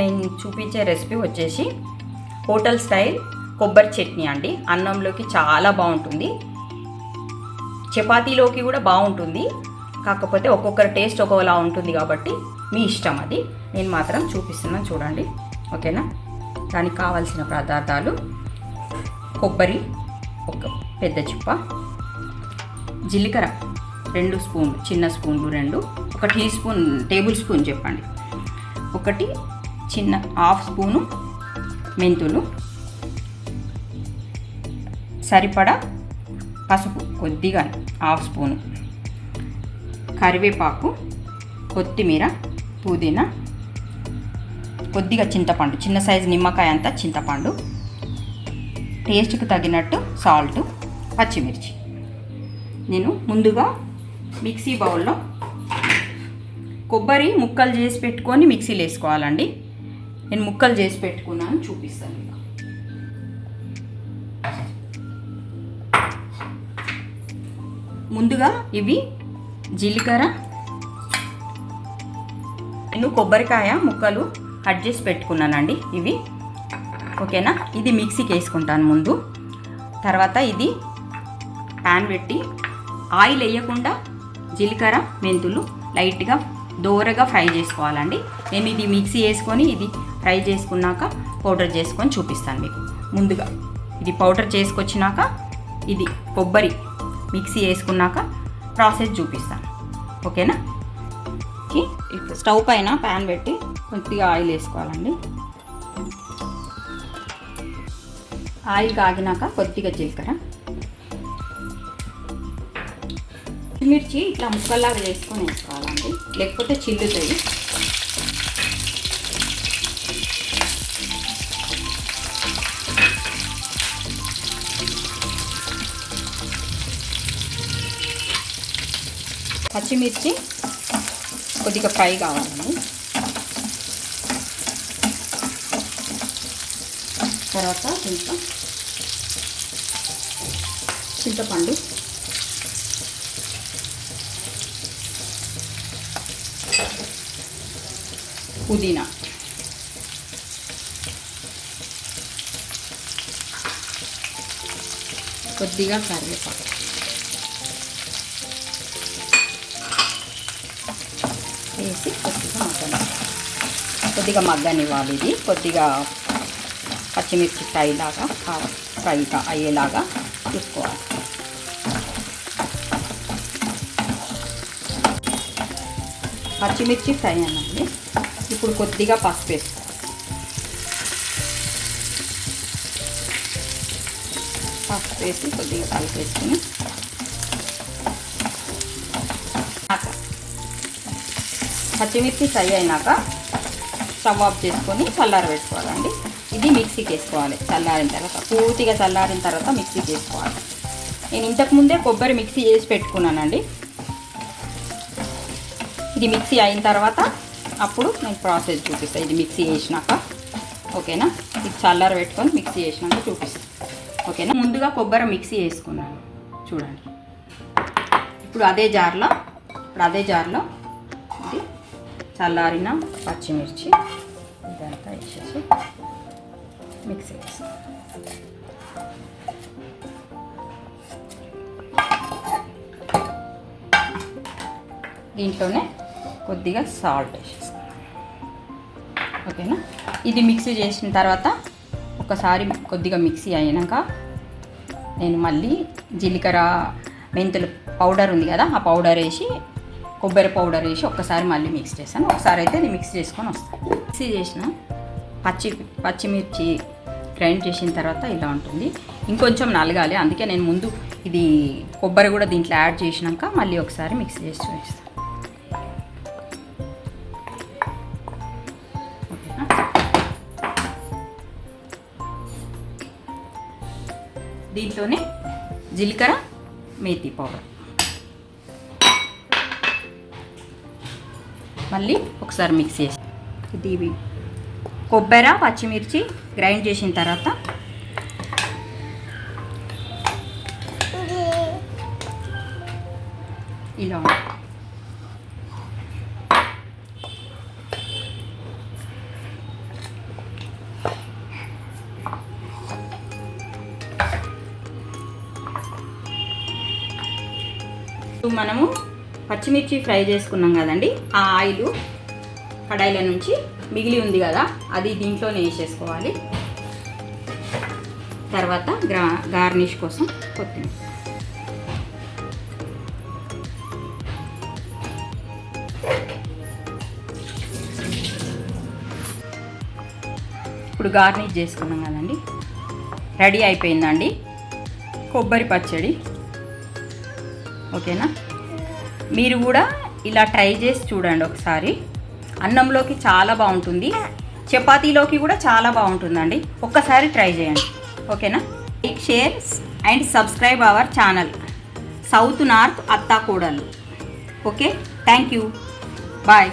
నేను చూపించే రెసిపీ వచ్చేసి హోటల్ స్టైల్ కొబ్బరి చట్నీ అండి. అన్నంలోకి చాలా బాగుంటుంది, చపాతీలోకి కూడా బాగుంటుంది. కాకపోతే ఒక్కొక్కరి టేస్ట్ ఒక్కొక్కలా ఉంటుంది కాబట్టి మీ ఇష్టం అది. నేను మాత్రం చూపిస్తున్నాను చూడండి, ఓకేనా. దానికి కావాల్సిన పదార్థాలు: కొబ్బరి ఒక పెద్ద చిప్ప, జీలకర్ర 2 స్పూన్లు, చిన్న స్పూన్లు 2, 1 టేబుల్ స్పూన్ చెప్పండి, 1 చిన్న హాఫ్ స్పూను మెంతులు, సరిపడా పసుపు కొద్దిగా హాఫ్ స్పూను, కరివేపాకు, కొత్తిమీర, పుదీనా, కొద్దిగా చింతపండు, చిన్న సైజు నిమ్మకాయ అంతా చింతపండు, టేస్ట్కి తగినట్టు సాల్ట్, పచ్చిమిర్చి. నేను ముందుగా మిక్సీ బౌల్లో కొబ్బరి ముక్కలు చేసి పెట్టుకొని మిక్సీలో వేసుకోవాలండి. నేను ముక్కలు చేసి పెట్టుకున్నాను, చూపిస్తాను. ముందుగా ఇవి జీలకర్ర, నేను కొబ్బరికాయ ముక్కలు కట్ చేసి పెట్టుకున్నానండి ఇవి, ఓకేనా. ఇది మిక్సీకి వేసుకుంటాను ముందు. తర్వాత ఇది ప్యాన్ పెట్టి ఆయిల్ వేయకుండా జీలకర్ర మెంతులు లైట్గా దోరగా ఫ్రై చేసుకోవాలండి. నేను ఇది మిక్సీ వేసుకొని ఇది ఫ్రై చేసుకున్నాక పౌడర్ చేసుకొని చూపిస్తాను మీకు. ముందుగా ఇది పౌడర్ చేసుకొచ్చినాక ఇది కొబ్బరి మిక్సీ వేసుకున్నాక ప్రాసెస్ చూపిస్తాను, ఓకేనా. ఇప్పుడు స్టవ్ పైన ప్యాన్ పెట్టి కొద్దిగా ఆయిల్ వేసుకోవాలండి. ఆయిల్ కాగినాక కొద్దిగా జీలకర్ర, మిర్చి ఇట్లా ముక్కల్లాగా చేసుకొని వేసుకోవాలండి, లేకపోతే చిల్లుతాయి. పచ్చిమిర్చి కొద్దిగా ఫ్రై కావాలండి. తర్వాత చింతపండు, పుదీనా, కొద్దిగా కరివేపాకు వేసి కొద్దిగా మగ్గనివ్వాలి. ఇది కొద్దిగా పచ్చిమిర్చి ఫ్రై అయ్యేలాగా చూసుకోవాలి. పచ్చిమిర్చి ఫ్రై అనండి. ఇప్పుడు కొద్దిగా పసుపు వేసుకోవాలి. పసుపు వేసి కొద్దిగా కలిపేసుకుని పచ్చిమిర్చి ఫ్రై అయినాక స్టవ్ ఆఫ్ చేసుకొని చల్లారబెట్టుకోవాలండి. ఇది మిక్సీకి వేసుకోవాలి. చల్లారిన తర్వాత పూర్తిగా చల్లారిన తర్వాత మిక్సీకి వేసుకోవాలి. నేను ఇంతకుముందే కొబ్బరి మిక్సీ చేసి పెట్టుకున్నానండి. ఇది మిక్సీ అయిన తర్వాత అప్పుడు నేను ప్రాసెస్ చూపిస్తాను. ఇది మిక్సీ వేసినాక, ఓకేనా. ఇది చల్లారబెట్టుకొని మిక్సీ వేసినాక చూపిస్తాను, ఓకేనా. ముందుగా కొబ్బరి మిక్సీ వేసుకున్నాను చూడండి. ఇప్పుడు అదే జార్లో ఇది చల్లారిన పచ్చిమిర్చి ఇదంతా వేసేసి మిక్సీ వేస్తాను. దీంట్లోనే కొద్దిగా సాల్ట్ వేసేస్తాను, ఓకేనా. ఇది మిక్సీ చేసిన తర్వాత ఒకసారి కొద్దిగా మిక్సీ అయినాక నేను మళ్ళీ జీలకర్ర మెంతులు పౌడర్ ఉంది కదా, ఆ పౌడర్ వేసి కొబ్బరి పౌడర్ వేసి ఒక్కసారి మళ్ళీ మిక్స్ చేస్తాను. ఒకసారి అయితే ఇది మిక్స్ చేసుకొని వస్తాను. మిక్సీ చేసిన పచ్చిమిర్చి గ్రైండ్ చేసిన తర్వాత ఇలా ఉంటుంది. ఇంకొంచెం నలగాలి, అందుకే నేను ముందు ఇది కొబ్బరి కూడా దీంట్లో యాడ్ చేసినాక మళ్ళీ ఒకసారి మిక్స్ చేసి చూపిస్తాను. దీంట్లోనే జీలకర్ర మేతి పౌడర్ మళ్ళీ ఒకసారి మిక్స్ చేసి ఇది కొబ్బరి పచ్చిమిర్చి గ్రైండ్ చేసిన తర్వాత ఇలా మనము పచ్చిమిర్చి ఫ్రై చేసుకున్నాం కదండి, ఆ ఆయిల్ కడాయిల నుంచి మిగిలి ఉంది కదా, అది దీంట్లోనే వేసేసుకోవాలి. తర్వాత గార్నిష్ కోసం కొత్తిమీర. ఇప్పుడు గార్నిష్ చేసుకున్నాం కదండి, రెడీ అయిపోయిందండి కొబ్బరి పచ్చడి. ఓకేనా, మీరు కూడా ఇలా ట్రై చేసి చూడండి ఒకసారి. అన్నంలోకి చాలా బాగుంటుంది, చపాతీలోకి కూడా చాలా బాగుంటుందండి. ఒక్కసారి ట్రై చేయండి. ఓకేనా, like, share and subscribe our channel south north అత్తా కూడలు. Okay, thank you, bye.